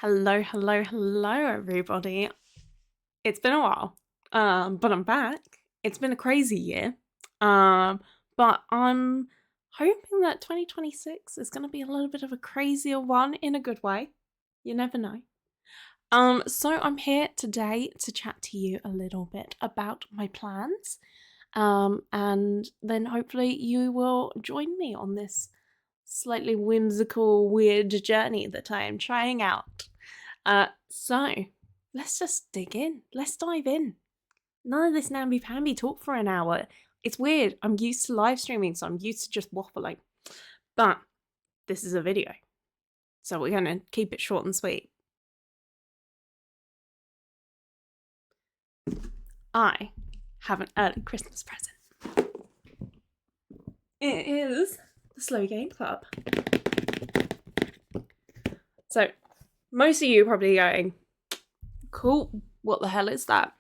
Hello, everybody. It's been a while, but I'm back. It's been a crazy year, but I'm hoping that 2026 is going to be a little bit of a crazier one in a good way. You never know. So I'm here today to chat to you a little bit about my plans, and then hopefully you will join me on this slightly whimsical, weird journey that I am trying out. So let's just dig in. Let's dive in. None of this namby-pamby talk for an hour. It's weird. I'm used to live streaming, so I'm used to just waffling. But this is a video, so we're going to keep it short and sweet. I have an early Christmas present. It is the Slow Game Club. So most of you are probably going, cool, what the hell is that?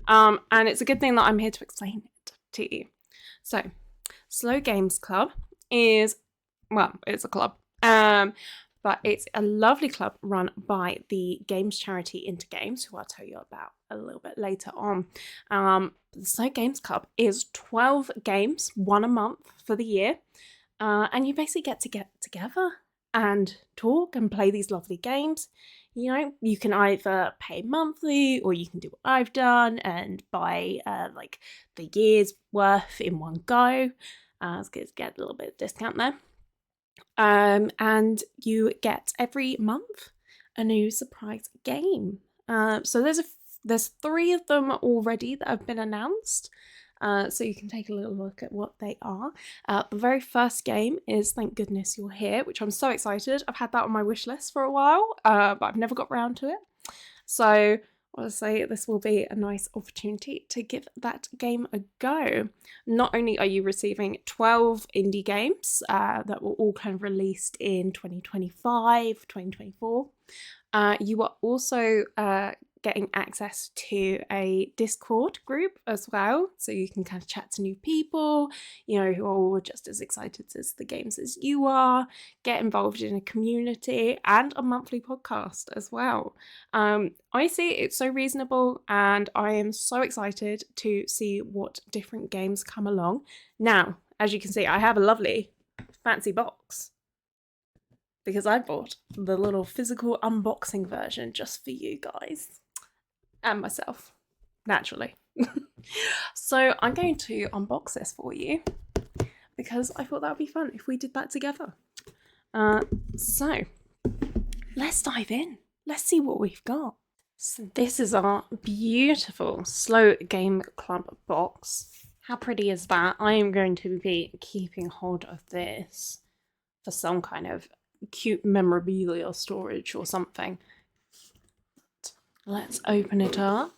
And it's a good thing that I'm here to explain it to you. So, Slow Games Club is, well, it's a club, but it's a lovely club run by the games charity Into Games, who I'll tell you about a little bit later on. The Slow Games Club is 12 games, one a month for the year, and you basically get together and talk and play these lovely games. You know, you can either pay monthly or you can do what I've done and buy like the year's worth in one go. So get a little bit of discount there. And you get every month a new surprise game. So there's 3 of them already that have been announced. So you can take a little look at what they are. The very first game is Thank Goodness You're Here, which I'm so excited. I've had that on my wish list for a while, but I've never got around to it. So I'll say this will be a nice opportunity to give that game a go. Not only are you receiving 12 indie games that were all kind of released in 2025, 2024, you are also getting access to a Discord group as well, so you can kind of chat to new people, you know, who are all just as excited as the games as you are, get involved in a community, and a monthly podcast as well. I see it's so reasonable, and I am so excited to see what different games come along. Now, as you can see, I have a lovely fancy box, because I bought the little physical unboxing version just for you guys. And myself, naturally. So I'm going to unbox this for you because I thought that would be fun if we did that together. So let's dive in. Let's see what we've got. So this is our beautiful Slow Game Club box. How pretty is that? I am going to be keeping hold of this for some kind of cute memorabilia storage or something. Let's open it up.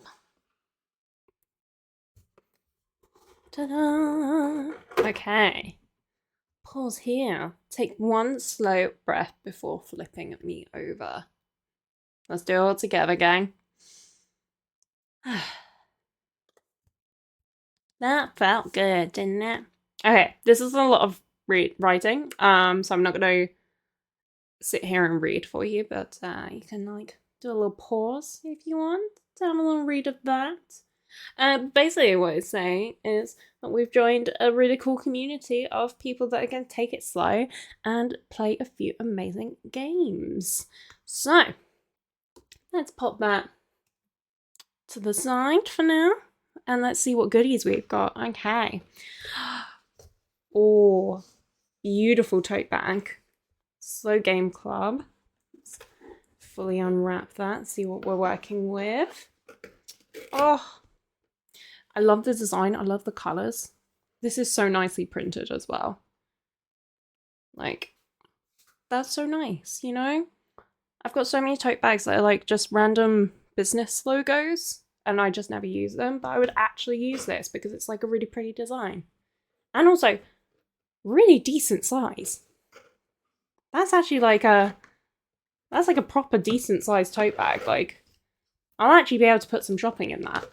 Ta-da! Okay. Pause here. Take one slow breath before flipping me over. Let's do it all together, gang. That felt good, didn't it? Okay, this is a lot of writing, so I'm not going to sit here and read for you, but you can like do a little pause if you want to have a little read of that. Basically what it's saying is that we've joined a really cool community of people that are going to take it slow and play a few amazing games. So let's pop that to the side for now, and let's see what goodies we've got. Okay. Oh, beautiful tote bag. Slow Game Club. Let's fully unwrap that, see what we're working with. Oh, I love the design. I love the colors. This is so nicely printed as well. Like, that's so nice, you know? I've got so many tote bags that are like just random business logos and I just never use them, but I would actually use this because it's like a really pretty design. And also, really decent size. That's actually like a proper decent sized tote bag. Like, I'll actually be able to put some shopping in that.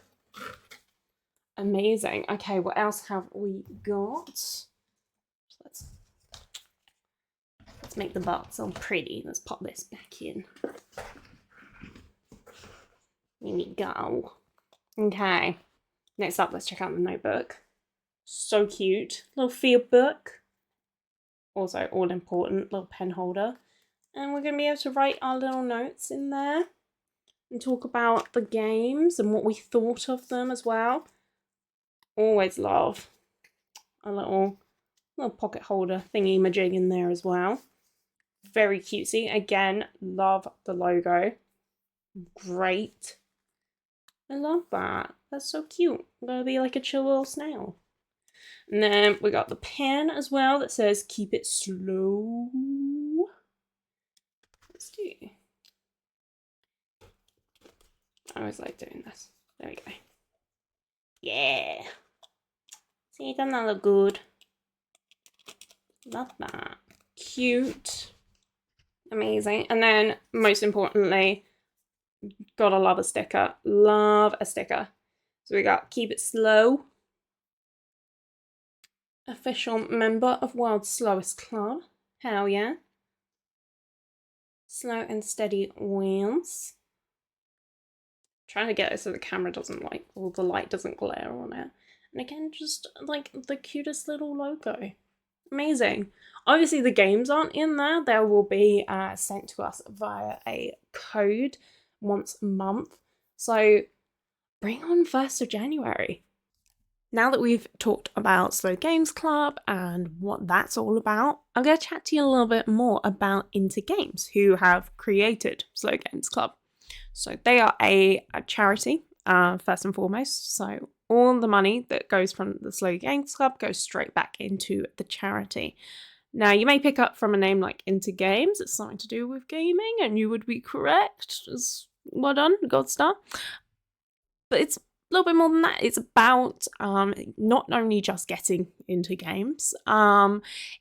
Amazing. Okay, what else have we got? Let's make the box all pretty. Let's pop this back in. Here we go. Okay. Next up, let's check out the notebook. So cute. Little field book. Also, all important, little pen holder. And we're going to be able to write our little notes in there and talk about the games and what we thought of them as well. Always love a little pocket holder thingy-majig in there as well. Very cutesy. Again, love the logo. Great. I love that. That's so cute. I'm going to be like a chill little snail. And then we got the pen as well that says keep it slow. Let's do. I always like doing this. There we go. Yeah. See, doesn't that look good? Love that. Cute. Amazing. And then, most importantly, gotta love a sticker. Love a sticker. So we got keep it slow. Official member of World's Slowest Club. Hell yeah. Slow and steady wheels. Trying to get it so the camera doesn't or the light doesn't glare on it. And again, just like the cutest little logo. Amazing. Obviously the games aren't in there. They will be sent to us via a code once a month. So bring on 1st of January. Now that we've talked about Slow Games Club and what that's all about, I'm going to chat to you a little bit more about Into Games, who have created Slow Games Club. So they are a charity, first and foremost. So all the money that goes from the Slow Games Club goes straight back into the charity. Now, you may pick up from a name like Into Games, it's something to do with gaming, and you would be correct. Well done, gold star. But it's a little bit more than that. It's about not only just getting into games,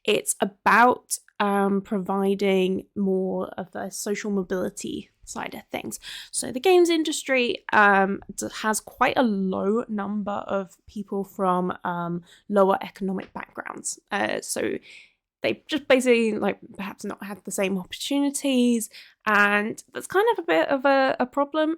it's about providing more of the social mobility side of things. So the games industry has quite a low number of people from lower economic backgrounds. So they just basically perhaps not had the same opportunities, and that's kind of a bit of a problem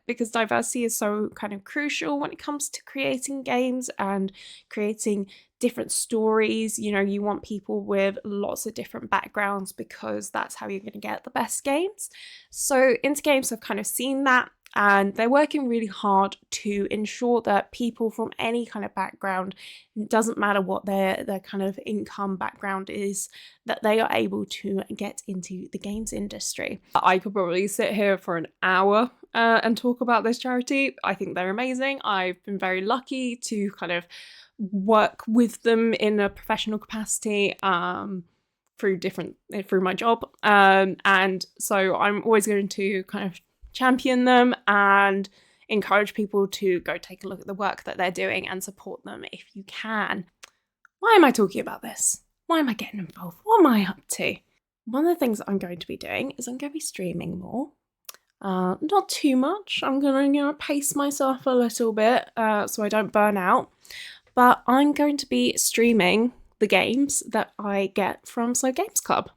because diversity is so kind of crucial when it comes to creating games and creating different stories. You know, you want people with lots of different backgrounds because that's how you're going to get the best games. So Into Games have kind of seen that, and they're working really hard to ensure that people from any kind of background, it doesn't matter what their kind of income background is, that they are able to get into the games industry. I could probably sit here for an hour and talk about this charity. I think they're amazing. I've been very lucky to kind of work with them in a professional capacity through my job. And so I'm always going to kind of champion them and encourage people to go take a look at the work that they're doing and support them if you can. Why am I talking about this? Why am I getting involved? What am I up to? One of the things that I'm going to be doing is I'm going to be streaming more. Not too much. I'm going to pace myself a little bit so I don't burn out. But I'm going to be streaming the games that I get from Slow Games Club.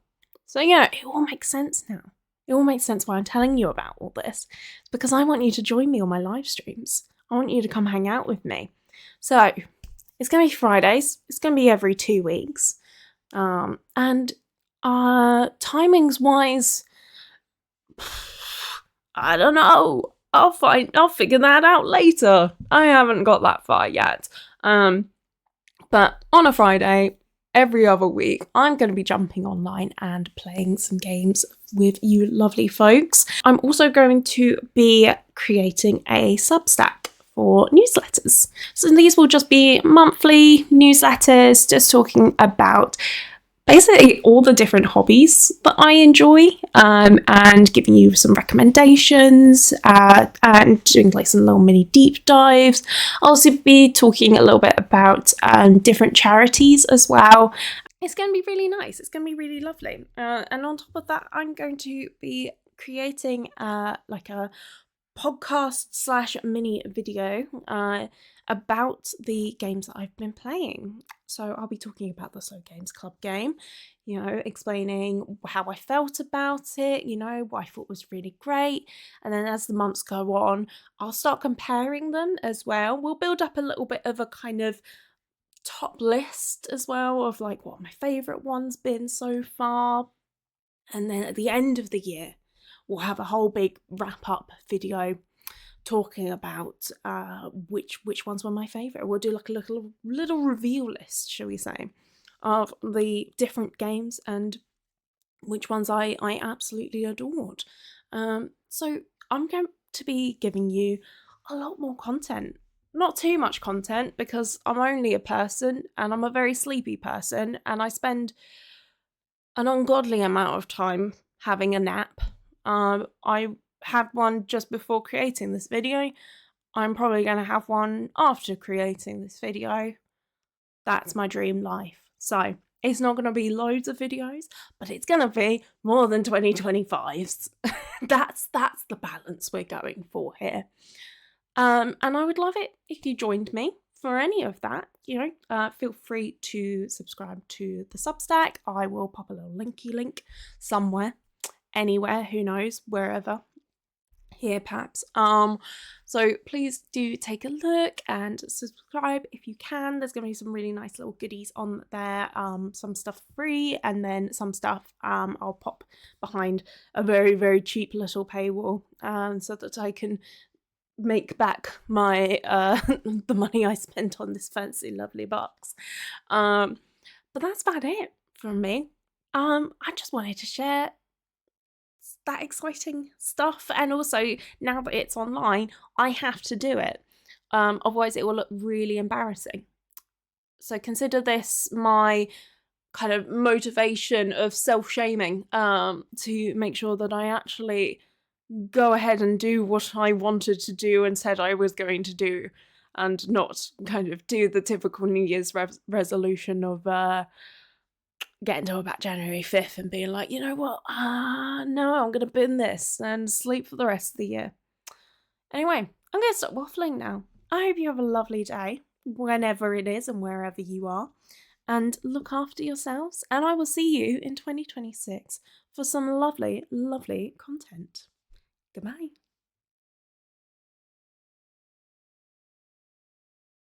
So it all makes sense now. It all makes sense why I'm telling you about all this. It's because I want you to join me on my live streams. I want you to come hang out with me. So it's going to be Fridays. It's going to be every 2 weeks. And timings wise, I don't know. I'll figure that out later. I haven't got that far yet. But on a Friday, every other week, I'm going to be jumping online and playing some games with you lovely folks. I'm also going to be creating a Substack for newsletters. So these will just be monthly newsletters, just talking about basically all the different hobbies that I enjoy, and giving you some recommendations and doing some little mini deep dives. I'll also be talking a little bit about different charities as well. It's going to be really nice. It's going to be really lovely. And on top of that, I'm going to be creating a podcast / mini video about the games that I've been playing. So I'll be talking about the So Games Club game, explaining how I felt about it, what I thought was really great. And then as the months go on, I'll start comparing them as well. We'll build up a little bit of a kind of top list as well of like what my favourite one's been so far. And then at the end of the year, we'll have a whole big wrap-up video talking about which ones were my favourite. We'll do like a little reveal list, shall we say, of the different games and which ones I absolutely adored. So I'm going to be giving you a lot more content. Not too much content because I'm only a person and I'm a very sleepy person and I spend an ungodly amount of time having a nap. I had one just before creating this video. I'm probably going to have one after creating this video. That's my dream life. So it's not going to be loads of videos, but it's going to be more than 2025s. That's the balance we're going for here. And I would love it if you joined me for any of that. Feel free to subscribe to the Substack. I will pop a little link somewhere, anywhere, who knows, wherever. Here perhaps. So please do take a look and subscribe if you can. There's gonna be some really nice little goodies on there. Some stuff free and then some stuff I'll pop behind a very, very cheap little paywall so that I can make back my the money I spent on this fancy lovely box. But that's about it from me. I just wanted to share that exciting stuff, and also now that it's online I have to do it, otherwise it will look really embarrassing. So consider this my kind of motivation of self-shaming, to make sure that I actually go ahead and do what I wanted to do and said I was going to do, and not kind of do the typical New Year's resolution of getting to about January 5th and being like, you know what, no, I'm going to bin this and sleep for the rest of the year. Anyway, I'm going to stop waffling now. I hope you have a lovely day, whenever it is and wherever you are, and look after yourselves, and I will see you in 2026 for some lovely, lovely content. Goodbye.